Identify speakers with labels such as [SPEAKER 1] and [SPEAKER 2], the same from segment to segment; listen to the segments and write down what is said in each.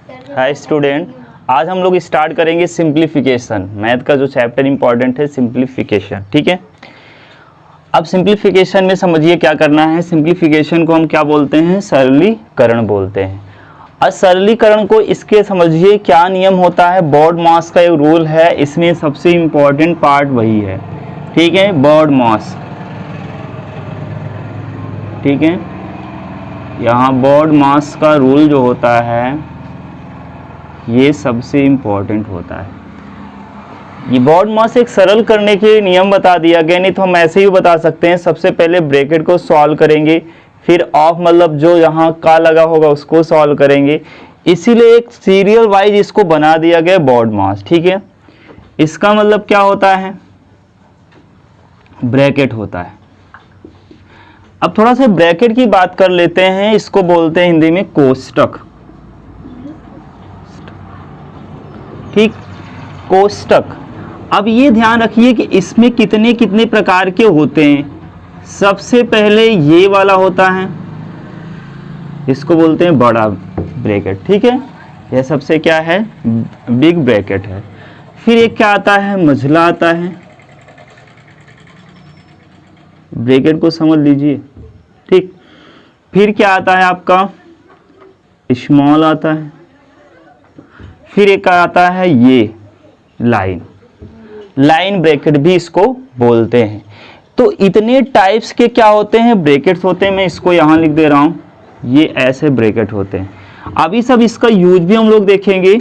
[SPEAKER 1] Hi student, आज हम लोग स्टार्ट करेंगे सिंप्लीफिकेशन। मैथ का जो चैप्टर इंपॉर्टेंट है सिंप्लीफिकेशन, ठीक है। अब सिंप्लीफिकेशन में समझिए क्या करना है। सिंप्लीफिकेशन को हम क्या बोलते हैं? सरलीकरण बोलते हैं। अब सरलीकरण को इसके समझिए क्या नियम होता है। बॉड मास का एक रूल है, इसमें सबसे इंपॉर्टेंट पार्ट वही है, ठीक है, बॉड मास, ठीक है। यहाँ बॉड मास का रूल जो होता है ये सबसे इम्पोर्टेंट होता है। ये बॉड मास एक सरल करने के नियम बता दिया गया, नहीं तो हम ऐसे ही बता सकते हैं। सबसे पहले ब्रैकेट को सॉल्व करेंगे, फिर ऑफ मतलब जो यहाँ का लगा होगा उसको सॉल्व करेंगे। इसीलिए एक सीरियल वाइज इसको बना दिया गया बॉड मास, ठीक है। इसका मतलब क्या होता है? ब्रैकेट होता है। अब थोड़ा सा ब्रैकेट की बात कर लेते हैं। इसको बोलते हैं हिंदी में कोष्टक, ठीक, कोष्टक। अब ये ध्यान रखिए कि इसमें कितने कितने प्रकार के होते हैं। सबसे पहले ये वाला होता है, इसको बोलते हैं बड़ा ब्रैकेट, ठीक है। यह सबसे क्या है? बिग ब्रैकेट है। फिर एक क्या आता है? मझला आता है। ब्रैकेट को समझ लीजिए, ठीक। फिर क्या आता है आपका? स्मॉल आता है। फिर एक आता है ये लाइन, लाइन ब्रैकेट भी इसको बोलते हैं। तो इतने टाइप्स के क्या होते हैं? ब्रैकेट्स होते हैं। मैं इसको यहाँ लिख दे रहा हूँ, ये ऐसे ब्रैकेट होते हैं। अभी सब इसका यूज भी हम लोग देखेंगे।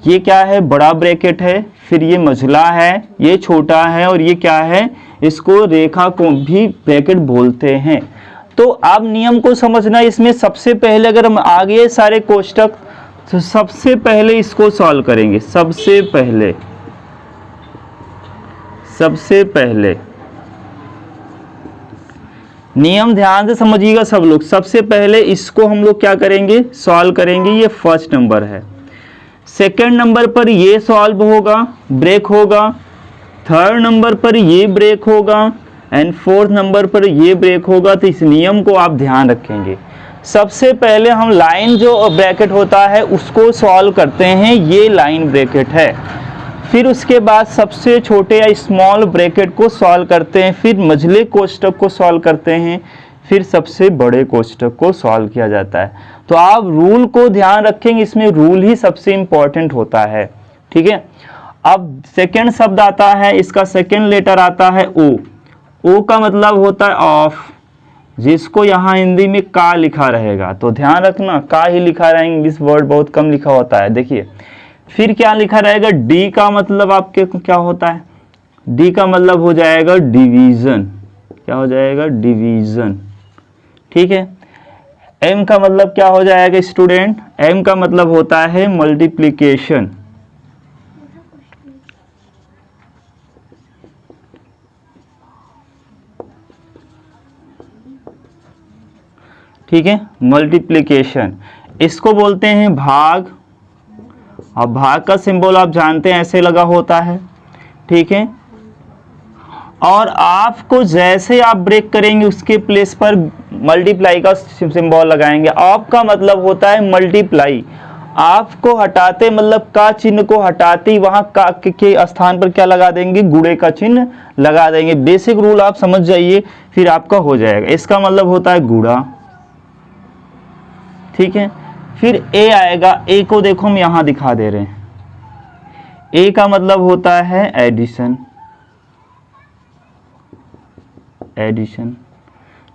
[SPEAKER 1] ये क्या है? बड़ा ब्रैकेट है। फिर ये मझला है, ये छोटा है, और ये क्या है? इसको रेखा को भी ब्रैकेट बोलते हैं। तो अब नियम को समझना। इसमें सबसे पहले अगर हम आगे सारे कोष्टक, तो सबसे पहले इसको सॉल्व करेंगे। सबसे पहले नियम ध्यान से समझिएगा सब लोग। सबसे पहले इसको हम लोग क्या करेंगे? सॉल्व करेंगे। ये फर्स्ट नंबर है। सेकंड नंबर पर ये सॉल्व होगा, ब्रेक होगा। थर्ड नंबर पर ये ब्रेक होगा, एंड फोर्थ नंबर पर ये ब्रेक होगा। तो इस नियम को आप ध्यान रखेंगे। सबसे पहले हम लाइन जो ब्रैकेट होता है उसको सॉल्व करते हैं, ये लाइन ब्रैकेट है। फिर उसके बाद सबसे छोटे या स्मॉल ब्रैकेट को सॉल्व करते हैं। फिर मझले कोष्टक को सॉल्व करते हैं। फिर सबसे बड़े कोष्टक को सॉल्व किया जाता है। तो आप रूल को ध्यान रखेंगे, इसमें रूल ही सबसे इंपॉर्टेंट होता है, ठीक है। अब सेकेंड शब्द आता है, इसका सेकेंड लेटर आता है ओ। ओ का मतलब होता है ऑफ, जिसको यहाँ हिंदी में का लिखा रहेगा। तो ध्यान रखना, का ही लिखा रहेगा, इंग्लिश वर्ड बहुत कम लिखा होता है। देखिए फिर क्या लिखा रहेगा? डी का मतलब आपके क्या होता है? डी का मतलब हो जाएगा डिवीजन। क्या हो जाएगा? डिवीजन, ठीक है। एम का मतलब क्या हो जाएगा स्टूडेंट? एम का मतलब होता है मल्टीप्लिकेशन, ठीक है, मल्टीप्लिकेशन। इसको बोलते हैं भाग। अब भाग का सिंबल आप जानते हैं ऐसे लगा होता है, ठीक है। और आपको जैसे आप ब्रेक करेंगे उसके प्लेस पर मल्टीप्लाई का सिंबल लगाएंगे। ऑफ का मतलब होता है मल्टीप्लाई। आपको हटाते मतलब का चिन्ह को हटाते वहां का के स्थान पर क्या लगा देंगे? गुणे का चिन्ह लगा देंगे। बेसिक रूल आप समझ जाइए, फिर आपका हो जाएगा। इसका मतलब होता है गुणा, ठीक है। फिर ए आएगा। ए को देखो हम यहां दिखा दे रहे हैं। ए का मतलब होता है एडिशन, एडिशन,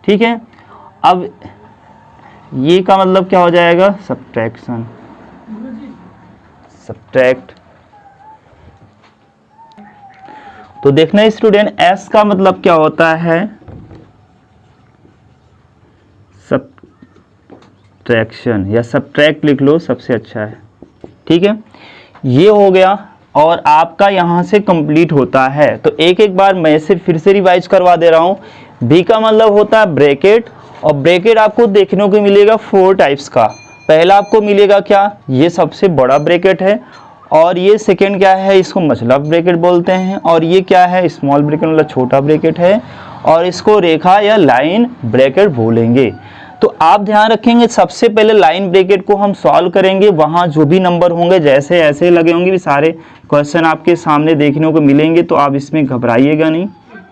[SPEAKER 1] ठीक है। अब ये का मतलब क्या हो जाएगा? Subtraction, subtract. तो देखना स्टूडेंट, एस का मतलब क्या होता है? सब्ट्रैक्शन, या सब्ट्रैक्ट लिख लो, सबसे अच्छा है, ठीक है। ये हो गया और आपका यहाँ से कंप्लीट होता है। तो एक एक बार मैं से फिर से रिवाइज करवा दे रहा हूँ। बी का मतलब होता है ब्रैकेट, और ब्रैकेट आपको देखने को मिलेगा 4 टाइप्स का। पहला आपको मिलेगा क्या? ये सबसे बड़ा ब्रैकेट है, और ये सेकेंड क्या है? इसको मझला ब्रैकेट बोलते हैं। और ये क्या है? स्मॉल ब्रैकेट मतलब छोटा ब्रैकेट है, और इसको रेखा या लाइन ब्रैकेट बोलेंगे। तो आप ध्यान रखेंगे सबसे पहले लाइन ब्रैकेट को हम सॉल्व करेंगे, वहाँ जो भी नंबर होंगे जैसे ऐसे लगे होंगे भी सारे क्वेश्चन आपके सामने देखने को मिलेंगे, तो आप इसमें घबराइएगा नहीं,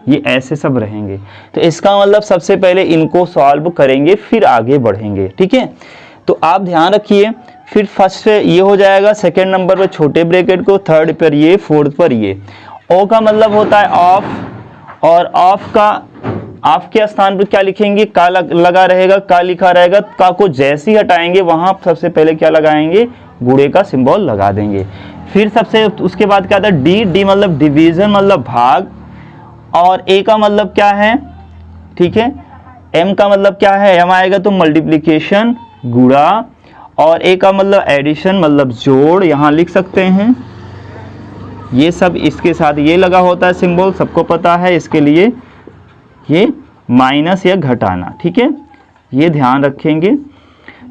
[SPEAKER 1] ये ऐसे सब रहेंगे। तो इसका मतलब सबसे पहले इनको सॉल्व करेंगे फिर आगे बढ़ेंगे, ठीक है। तो आप ध्यान रखिए, फिर फर्स्ट ये हो जाएगा, सेकेंड नंबर पर छोटे ब्रैकेट को, थर्ड पर ये, फोर्थ पर ये। ओ का मतलब होता है ऑफ, और ऑफ के स्थान पर क्या लिखेंगे, का लगा रहेगा, का लिखा रहेगा, का को जैसे ही हटाएंगे वहां सबसे पहले क्या लगाएंगे, गुणे का सिंबल लगा देंगे। फिर सबसे उसके बाद क्या आता है, डी मतलब डिवीजन मतलब भाग, और ए का मतलब क्या है, ठीक है, एम का मतलब क्या है, एम आएगा तो मल्टीप्लिकेशन गुणा, और ए का मतलब एडिशन मतलब जोड़, यहां लिख सकते हैं। ये सब इसके साथ ये लगा होता है सिंबल, सबको पता है, इसके लिए ये माइनस या घटाना, ठीक है, ये ध्यान रखेंगे।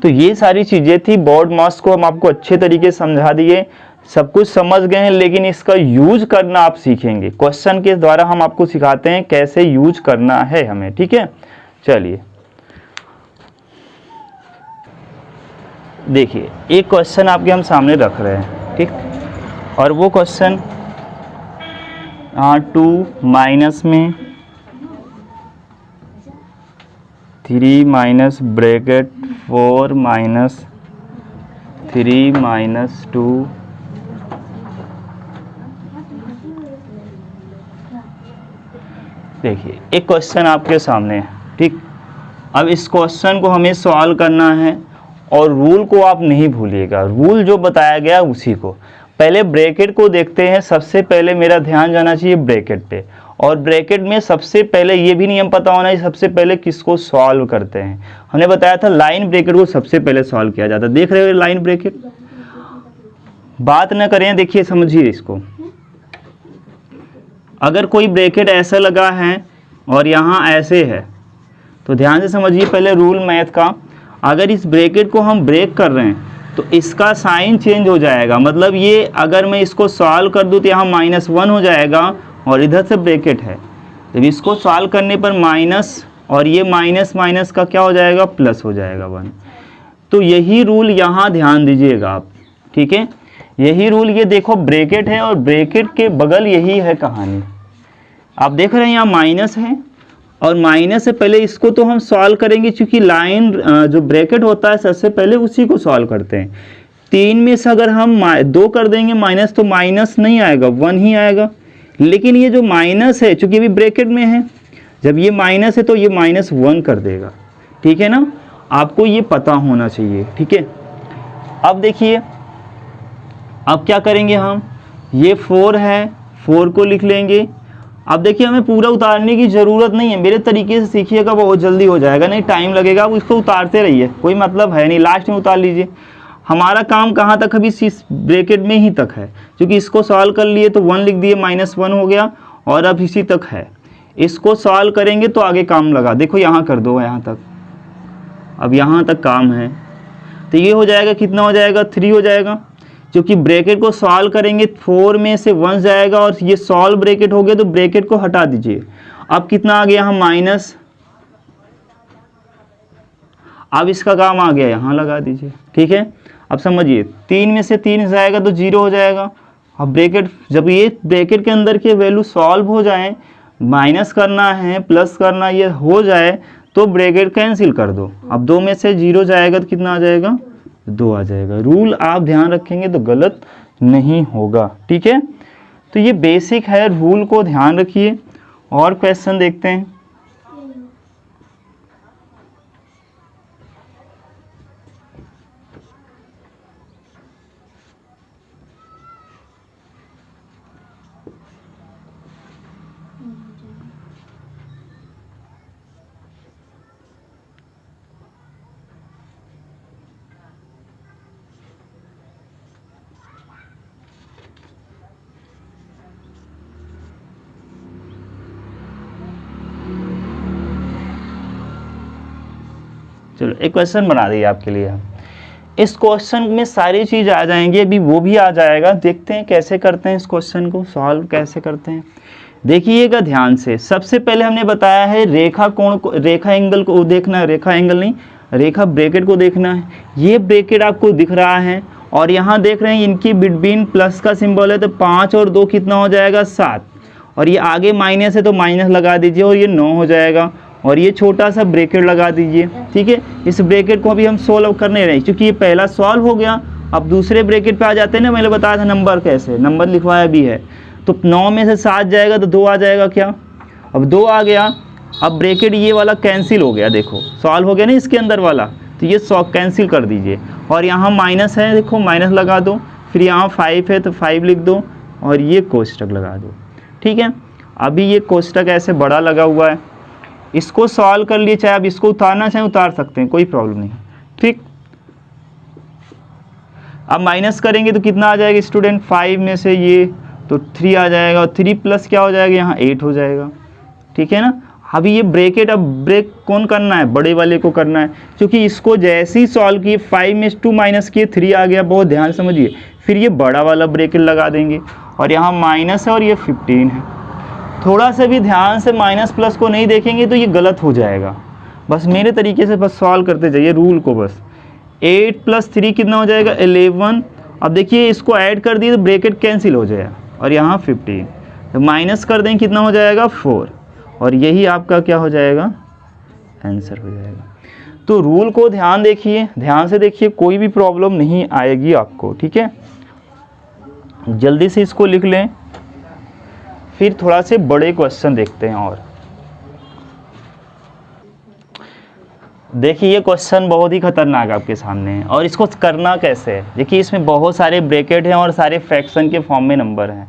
[SPEAKER 1] तो ये सारी चीजें थी, बोर्ड मार्क्स को हम आपको अच्छे तरीके से समझा दिए, सब कुछ समझ गए हैं, लेकिन इसका यूज करना आप सीखेंगे। क्वेश्चन के द्वारा हम आपको सिखाते हैं कैसे यूज करना है हमें, ठीक है। चलिए देखिए, एक क्वेश्चन आपके हम सामने रख रहे हैं, ठीक, और वो क्वेश्चन 2 माइनस में 3 माइनस ब्रैकेट 4 माइनस 3 माइनस 2 देखिए एक क्वेश्चन आपके सामने है, ठीक। अब इस क्वेश्चन को हमें सॉल्व करना है, और रूल को आप नहीं भूलिएगा, रूल जो बताया गया उसी को। पहले ब्रैकेट को देखते हैं, सबसे पहले मेरा ध्यान जाना चाहिए ब्रैकेट पे, और ब्रैकेट में सबसे पहले ये भी नियम पता होना चाहिए सबसे पहले किसको सॉल्व करते हैं। हमने बताया था लाइन ब्रैकेट को सबसे पहले सॉल्व किया जाता है। देख रहे हो लाइन ब्रैकेट, बात न करें, देखिए समझिए इसको। अगर कोई ब्रैकेट ऐसा लगा है और यहाँ ऐसे है, तो ध्यान से समझिए पहले रूल मैथ का। अगर इस ब्रैकेट को हम ब्रेक कर रहे हैं तो इसका साइन चेंज हो जाएगा, मतलब ये अगर मैं इसको सॉल्व कर दूं तो यहाँ -1 हो जाएगा, और इधर से ब्रैकेट है, तो इसको सॉल्व करने पर माइनस, और ये माइनस माइनस का क्या हो जाएगा, प्लस हो जाएगा 1। तो यही रूल यहाँ ध्यान दीजिएगा आप, ठीक है, यही रूल। ये देखो ब्रैकेट है और ब्रैकेट के बगल यही है कहानी। आप देख रहे हैं यहाँ माइनस है, और माइनस से पहले इसको तो हम सॉल्व करेंगे, क्योंकि लाइन जो ब्रैकेट होता है सबसे पहले उसी को सॉल्व करते हैं। 3 में से अगर हम 2 कर देंगे माइनस, तो माइनस नहीं आएगा, 1 ही आएगा। लेकिन ये जो माइनस है, चूंकि अभी ब्रैकेट में है, जब ये माइनस है तो ये -1 कर देगा, ठीक है ना, आपको ये पता होना चाहिए, ठीक है। अब देखिए, अब क्या करेंगे हम, ये 4 है, 4 को लिख लेंगे। अब देखिए हमें पूरा उतारने की ज़रूरत नहीं है, मेरे तरीके से सीखिएगा, बहुत जल्दी हो जाएगा, नहीं टाइम लगेगा, आप इसको उतारते रहिए, कोई मतलब है नहीं, लास्ट में उतार लीजिए। हमारा काम कहाँ तक, अभी इस ब्रैकेट में ही तक है, क्योंकि इसको सॉल्व कर लिए तो 1 लिख दिए, -1 हो गया, और अब इसी तक है। इसको सॉल्व करेंगे तो आगे काम लगा, देखो यहाँ कर दो, यहाँ तक, अब यहाँ तक काम है, तो ये हो जाएगा, कितना हो जाएगा, 3 हो जाएगा। क्योंकि ब्रैकेट को सॉल्व करेंगे 4 में से 1 जाएगा, और ये सॉल्व ब्रैकेट हो गया, तो ब्रैकेट को हटा दीजिए। अब कितना आ गया, यहाँ माइनस, अब इसका काम आ गया, यहाँ लगा दीजिए, ठीक है। अब समझिए 3 में से 3 जाएगा तो 0 हो जाएगा। अब ब्रैकेट, जब ये ब्रैकेट के अंदर के वैल्यू सॉल्व हो जाए, माइनस करना है प्लस करना ये हो जाए, तो ब्रैकेट कैंसिल कर दो। अब 2 में से 0 जाएगा तो कितना आ जाएगा, 2 आ जाएगा। रूल आप ध्यान रखेंगे तो गलत नहीं होगा, ठीक है। तो ये बेसिक है, रूल को ध्यान रखिए। और क्वेश्चन देखते हैं। चलो एक क्वेश्चन बना दिए आपके लिए। इस क्वेश्चन में सारी चीज़ आ जाएंगी, अभी वो भी आ जाएगा। देखते हैं कैसे करते हैं, इस क्वेश्चन को सॉल्व कैसे करते हैं। देखिएगा ध्यान से। सबसे पहले हमने बताया है रेखा कोण को, रेखा एंगल को देखना है, रेखा एंगल नहीं, रेखा ब्रैकेट को देखना है, ये ब्रैकेट आपको दिख रहा है और यहाँ देख रहे हैं इनकी बिटवीन प्लस का सिंबल है, तो 5 और 2 कितना हो जाएगा 7, और ये आगे माइनस है तो माइनस लगा दीजिए और ये 9 हो जाएगा, और ये छोटा सा ब्रैकेट लगा दीजिए। ठीक है, इस ब्रैकेट को अभी हम सॉल्व करने रहे क्योंकि ये पहला सॉल्व हो गया। अब दूसरे ब्रैकेट पे आ जाते हैं ना, मैंने बताया था नंबर कैसे, नंबर लिखवाया भी है। तो 9 में से 7 जाएगा तो 2 आ जाएगा क्या, अब 2 आ गया। अब ब्रैकेट ये वाला कैंसिल हो गया, देखो सॉल्व हो गया ना इसके अंदर वाला, तो ये कैंसिल कर दीजिए। और यहाँ माइनस है, देखो माइनस लगा दो, फिर यहाँ 5 है तो 5 लिख दो और ये कोष्टक लगा दो। ठीक है, अभी ये कोष्टक ऐसे बड़ा लगा हुआ है, इसको सॉल्व कर लिए, चाहे आप इसको उतारना चाहें उतार सकते हैं, कोई प्रॉब्लम नहीं। ठीक, अब माइनस करेंगे तो कितना आ जाएगा स्टूडेंट, 5 में से ये तो 3 आ जाएगा, और 3 प्लस क्या हो जाएगा यहाँ 8 हो जाएगा। ठीक है ना, अभी ये ब्रैकेट अब ब्रेक कौन करना है, बड़े वाले को करना है, क्योंकि इसको जैसे ही सॉल्व किए 5 में 2 माइनस किए 3 आ गया, बहुत ध्यान समझिए। फिर ये बड़ा वाला ब्रैकेट लगा देंगे और यहाँ माइनस है और ये 15 है। थोड़ा सा भी ध्यान से माइनस प्लस को नहीं देखेंगे तो ये गलत हो जाएगा, बस मेरे तरीके से बस सॉल्व करते जाइए रूल को बस। 8 + 3 कितना हो जाएगा 11। अब देखिए इसको ऐड कर दिए तो ब्रैकेट कैंसिल हो जाएगा और यहाँ 15, तो माइनस कर दें कितना हो जाएगा 4, और यही आपका क्या हो जाएगा आंसर हो जाएगा। तो रूल को ध्यान देखिए, ध्यान से देखिए, कोई भी प्रॉब्लम नहीं आएगी आपको। ठीक है, जल्दी से इसको लिख लें, फिर थोड़ा से बड़े क्वेश्चन देखते हैं। और देखिए ये क्वेश्चन बहुत ही खतरनाक आपके सामने है, और इसको करना कैसे है। देखिए इसमें बहुत सारे ब्रैकेट हैं और सारे फ्रैक्शन के फॉर्म में नंबर हैं,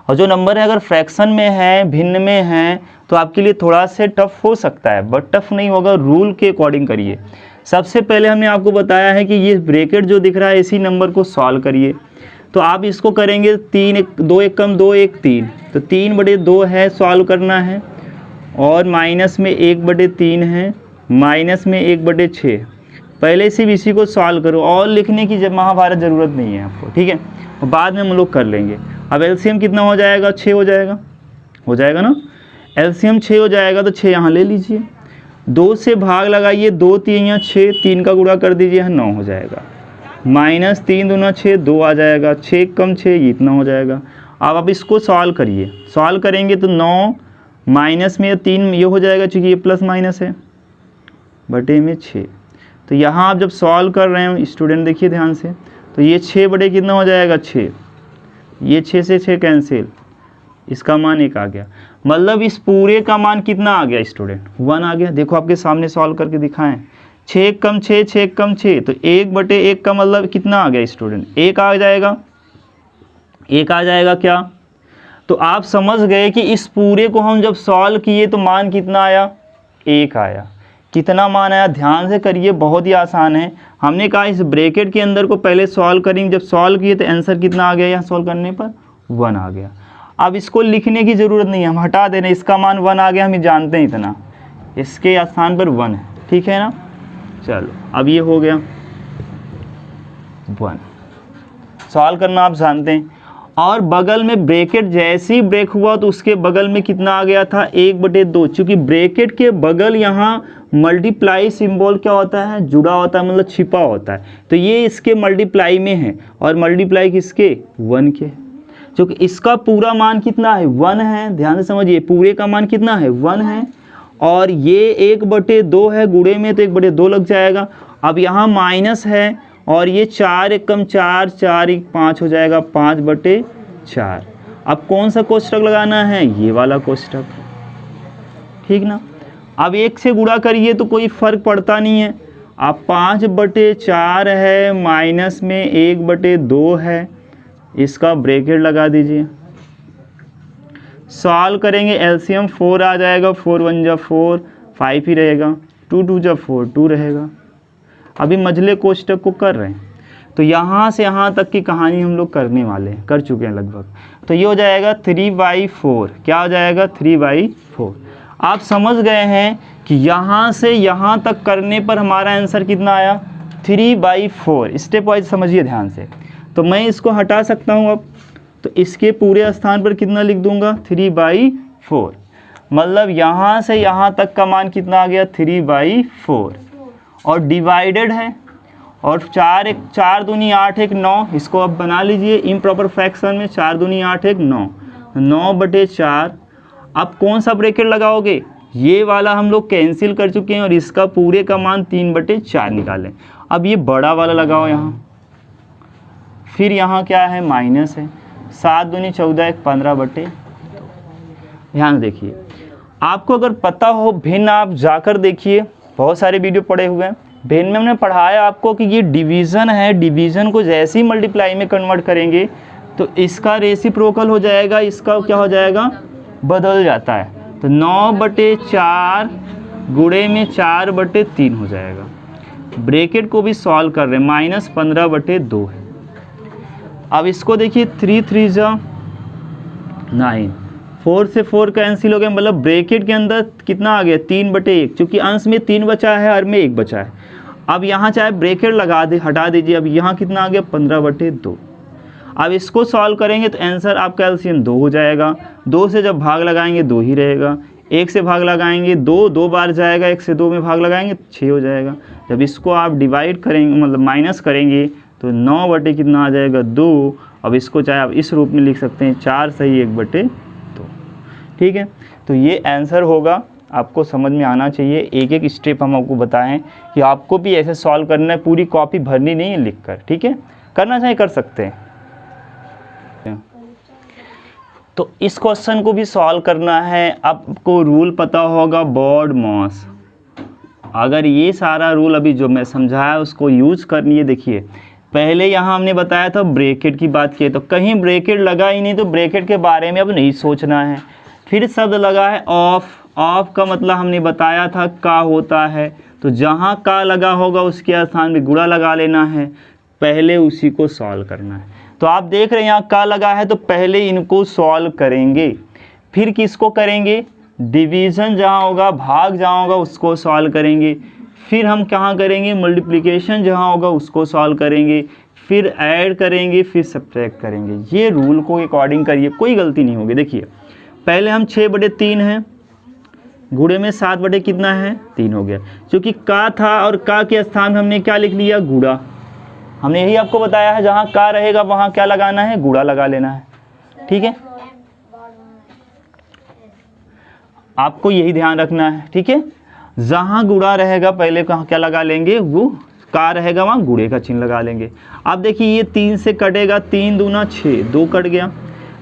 [SPEAKER 1] और जो नंबर है अगर फ्रैक्शन में है, भिन्न में है, तो आपके लिए थोड़ा से टफ हो सकता है, बट टफ नहीं होगा, रूल के अकॉर्डिंग करिए। सबसे पहले हमने आपको बताया है कि ये ब्रैकेट जो दिख रहा है इसी नंबर को सॉल्व करिए। तो आप इसको करेंगे 3 2 1 कम 2 1 3, तो 3/2 है सॉल्व करना है, और माइनस में 1/3 है, माइनस में 1/6। पहले से भी इसी को सॉल्व करो, और लिखने की जब महाभारत ज़रूरत नहीं है आपको। ठीक है, और बाद में हम लोग कर लेंगे। अब एलसीएम कितना हो जाएगा 6 हो जाएगा ना, एलसीएम 6 हो जाएगा, तो 6 यहाँ ले लीजिए, 2 से भाग लगाइए, 2 3 6, 3 का गुणा कर दीजिए, यहाँ 9 हो जाएगा, माइनस 3 दूना 6, 2 आ जाएगा, 6 कम 6 ये इतना हो जाएगा। अब आप इसको सॉल्व करिए, सॉल्व करेंगे तो 9 माइनस में 3 ये हो जाएगा, चूँकि ये प्लस माइनस है, बटे में 6। तो यहाँ आप जब सॉल्व कर रहे हैं स्टूडेंट देखिए ध्यान से, तो ये 6 बटे कितना हो जाएगा 6, ये 6 से 6 कैंसिल, इसका मान 1 आ गया, मतलब इस पूरे का मान कितना आ गया स्टूडेंट 1 आ गया। देखो आपके सामने सॉल्व करके दिखाएं, 6 कम 6 6 कम 6, तो 1/1 का मतलब कितना आ गया स्टूडेंट 1 आ जाएगा, 1 आ जाएगा क्या। तो आप समझ गए कि इस पूरे को हम जब सॉल्व किए तो मान कितना आया 1 आया। कितना मान आया ध्यान से करिए, बहुत ही आसान है। हमने कहा इस ब्रैकेट के अंदर को पहले सॉल्व करेंगे, जब सॉल्व किए तो आंसर कितना आ गया, यहाँ सॉल्व करने पर 1 आ गया। अब इसको लिखने की ज़रूरत नहीं है, हम हटा देना, इसका मान 1 आ गया, हम जानते हैं इतना, इसके स्थान पर 1 है। ठीक है ना, चलो अब ये हो गया 1, सॉल्व करना आप जानते हैं। और बगल में ब्रैकेट जैसे ही ब्रेक हुआ तो उसके बगल में कितना आ गया था 1/2, चूँकि ब्रैकेट के बगल यहाँ मल्टीप्लाई सिंबल क्या होता है जुड़ा होता है, मतलब छिपा होता है, तो ये इसके मल्टीप्लाई में है, और मल्टीप्लाई किसके 1 के, क्योंकि इसका पूरा मान कितना है 1 है। ध्यान से समझिए, पूरे का मान कितना है 1 है, और ये 1/2 है, गुणे में तो 1/2 लग जाएगा। अब यहाँ माइनस है, और ये 4 1 कम 4 4 1 5 हो जाएगा, 5/4। अब कौन सा कोष्टक लगाना है, ये वाला कोष्टक, ठीक ना। अब 1 से गुणा करिए तो कोई फर्क पड़ता नहीं है। अब 5/4 है, माइनस में 1/2 है, इसका ब्रैकेट लगा दीजिए, सॉल्व करेंगे, एलसीएम 4 आ जाएगा, 4 1 जा 4, 5 ही रहेगा, 2 2 जा 4 2 रहेगा। अभी मझले कोष्टक को कर रहे हैं, तो यहाँ से यहाँ तक की कहानी हम लोग करने वाले हैं, कर चुके हैं लगभग। तो ये हो जाएगा 3/4, क्या हो जाएगा 3/4। आप समझ गए हैं कि यहाँ से यहाँ तक करने पर हमारा आंसर कितना आया 3/4। स्टेप वाइज समझिए ध्यान से। तो मैं इसको हटा सकता हूँ अब, तो इसके पूरे स्थान पर कितना लिख दूंगा 3/4, मतलब यहाँ से यहाँ तक का मान कितना आ गया 3/4, और डिवाइडेड है, और 4 दूनी 8 1 9, इसको अब बना लीजिए इम्प्रॉपर फ्रैक्शन में, 4 दूनी 8 1 9, 9/4। अब कौन सा ब्रैकेट लगाओगे, ये वाला हम लोग कैंसिल कर चुके हैं और इसका पूरे का मान 3/4 निकालें। अब ये बड़ा वाला लगाओ यहाँ, फिर यहाँ क्या है माइनस है, 7 दूनी 14 1 15/2। ध्यान देखिए, आपको अगर पता हो भिन्न आप जाकर देखिए, बहुत सारे वीडियो पड़े हुए हैं। भिन्न में हमने पढ़ाया आपको कि ये डिवीज़न है, डिवीज़न को जैसे ही मल्टीप्लाई में कन्वर्ट करेंगे तो इसका रेसिप्रोकल हो जाएगा, इसका क्या हो जाएगा, बदल जाता है। तो 9/4 गुणे में 4/3 हो जाएगा। ब्रैकेट को भी सॉल्व कर रहे हैं, -15/2 है। अब इसको देखिए, 3 3 जा 9, 4 से 4 कैंसिल हो गया, मतलब ब्रैकेट के अंदर कितना आ गया, 3/1, क्योंकि अंश में 3 बचा है, हर में 1 बचा है। अब यहाँ चाहे ब्रैकेट लगा दे, हटा दीजिए, अब यहाँ कितना आ गया 15/2। अब इसको सॉल्व करेंगे तो आंसर आपका एलसीएम 2 हो जाएगा। 2 से जब भाग लगाएंगे 2 ही रहेगा, 1 से भाग लगाएंगे 2 बार जाएगा, 1 से 2 में भाग लगाएंगे 6 हो जाएगा। जब इसको आप डिवाइड करेंगे, मतलब माइनस करेंगे, तो 9 कितना आ जाएगा 2। अब इसको चाहे आप इस रूप में लिख सकते हैं, 4 सही 1/2। ठीक है, तो ये आंसर होगा। आपको समझ में आना चाहिए, एक एक स्टेप हम आपको बताएं कि आपको भी ऐसे सॉल्व करना है, पूरी कॉपी भरनी नहीं है लिखकर। ठीक है, करना चाहे कर सकते हैं। तो इस क्वेश्चन को भी सॉल्व करना है, आपको रूल पता होगा बॉड मॉस। अगर ये सारा रूल अभी जो मैं समझाया उसको यूज करनी है। देखिए, पहले यहाँ हमने बताया था ब्रैकेट की बात की, तो कहीं ब्रैकेट लगा ही नहीं, तो ब्रैकेट के बारे में अब नहीं सोचना है। फिर शब्द लगा है ऑफ, ऑफ का मतलब हमने बताया था का होता है, तो जहाँ का लगा होगा उसके स्थान में गुणा लगा लेना है, पहले उसी को सॉल्व करना है। तो आप देख रहे हैं यहाँ का लगा है, तो पहले इनको सॉल्व करेंगे, फिर किसको करेंगे, डिवीज़न जहाँ होगा, भाग जहाँ होगा उसको सॉल्व करेंगे, फिर हम कहाँ करेंगे, मल्टीप्लिकेशन जहाँ होगा उसको सॉल्व करेंगे, फिर ऐड करेंगे, फिर सब्ट्रैक्ट करेंगे। ये रूल को अकॉर्डिंग करिए, कोई गलती नहीं होगी। देखिए, पहले हम 6/3 हैं, गुणे में 7 कितना है 3 हो गया, क्योंकि का था और का के स्थान में हमने क्या लिख लिया, गुणा। हमने यही आपको बताया है, जहाँ का रहेगा वहाँ क्या लगाना है, गुणा लगा लेना है। ठीक है, आपको यही ध्यान रखना है। ठीक है, जहाँ गुणा रहेगा पहले कहाँ क्या लगा लेंगे, वो का रहेगा वहाँ गुणे का चिन्ह लगा लेंगे। अब देखिए, ये 3 से कटेगा, 3 दूना 6, 2 कट गया,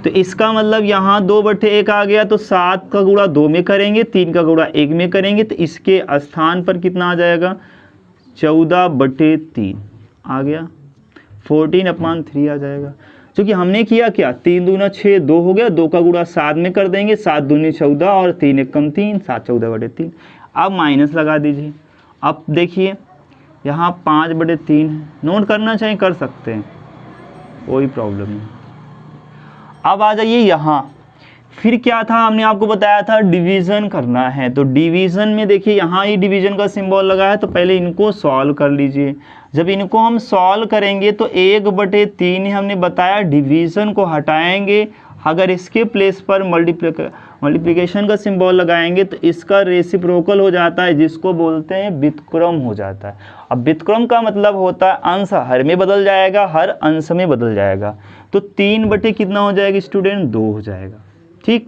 [SPEAKER 1] तो इसका मतलब यहाँ 2/1 आ गया, तो 7 का गुणा 2 में करेंगे, 3 का गुणा 1 में करेंगे, तो इसके स्थान पर कितना आ जाएगा, 14/3 आ गया, 14/3 आ जाएगा। क्योंकि हमने किया क्या, 3 दूना 6, 2 हो गया, 2 का गुणा 7 में कर देंगे, 7 दूनी 14 और 3 एकम 3, 7 14/3। अब माइनस लगा दीजिए। अब देखिए, यहाँ 5/3 है, नोट करना चाहिए कर सकते हैं, कोई प्रॉब्लम नहीं। अब आ जाइए यहाँ, फिर क्या था, हमने आपको बताया था डिवीज़न करना है, तो डिवीज़न में देखिए यहाँ ही डिवीज़न का सिंबल लगा है, तो पहले इनको सॉल्व कर लीजिए। जब इनको हम सॉल्व करेंगे तो 1/3 हमने बताया, डिवीज़न को हटाएंगे, अगर इसके प्लेस पर मल्टीप्लिकेशन का सिंबल लगाएंगे तो इसका रेसिप्रोकल हो जाता है, जिसको बोलते हैं व्युत्क्रम हो जाता है। अब व्युत्क्रम का मतलब होता है अंश हर में बदल जाएगा, हर अंश में बदल जाएगा, तो 3 कितना हो जाएगा स्टूडेंट, 2 हो जाएगा। ठीक,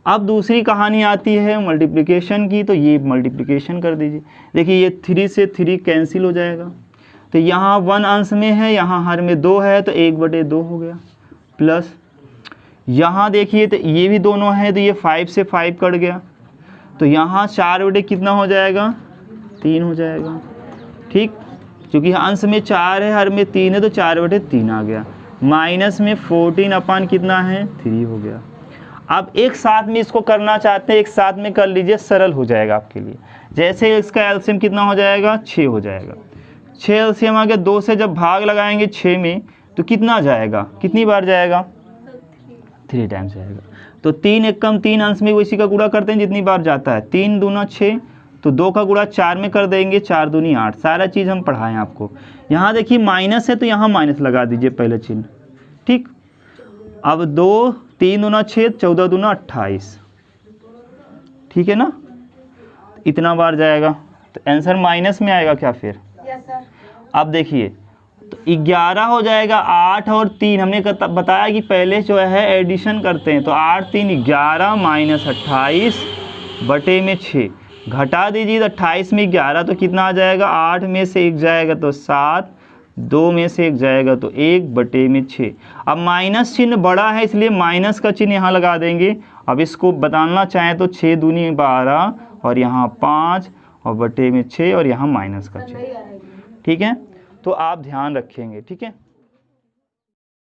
[SPEAKER 1] अब दूसरी कहानी आती है मल्टीप्लिकेशन की, तो ये मल्टीप्लिकेशन कर दीजिए। देखिए, ये 3 से 3 कैंसिल हो जाएगा, तो यहाँ 1 अंश में है, यहाँ हर में 2 है, तो 1/2 हो गया, प्लस यहाँ देखिए तो ये भी दोनों है, तो ये 5 से 5 कट गया, तो यहाँ 4 कितना हो जाएगा, 3 हो जाएगा। ठीक, क्योंकि अंश में 4 है, हर में 3 है, तो 4/3 आ गया, माइनस में 14 कितना है 3 हो गया। अब एक साथ में इसको करना चाहते हैं, एक साथ में कर लीजिए, सरल हो जाएगा आपके लिए। जैसे इसका एलसीएम कितना हो जाएगा, 6 हो जाएगा। 6 एलसीएम आ गया, 2 से जब भाग लगाएंगे 6 में तो कितना जाएगा, कितनी बार जाएगा, 3 टाइम्स जाएगा। तो 3 एकम 3 अंश में इसी का गुणा करते हैं जितनी बार जाता है, 3 दूना 6, तो 2 का गुणा 4 में कर देंगे, 4 दूनी 8, सारा चीज़ हम पढ़ाएं आपको। यहाँ देखिए माइनस है, तो यहाँ माइनस लगा दीजिए पहले चिन्ह। ठीक, अब 2 3 दूना 6, 14 दूना 28, ठीक है ना, इतना बार जाएगा, तो आंसर माइनस में आएगा क्या फिर?
[SPEAKER 2] Yes sir.
[SPEAKER 1] अब देखिए तो 11 हो जाएगा, 8 और 3 हमने बताया कि पहले जो है एडिशन करते हैं, तो 8 3 11 माइनस 28 बटे में 6 घटा दीजिए, तो 28 में 11 तो कितना आ जाएगा, 8 में से 1 जाएगा तो 7, 2 में से 1 जाएगा तो 1 बटे में 6। अब माइनस चिन्ह बड़ा है इसलिए माइनस का चिन्ह यहाँ लगा देंगे। अब इसको बताना चाहें तो 6 दूनी 12 और यहाँ 5 और बटे में 6 और यहाँ माइनस का चिन्ह। ठीक है, तो आप ध्यान रखेंगे। ठीक है।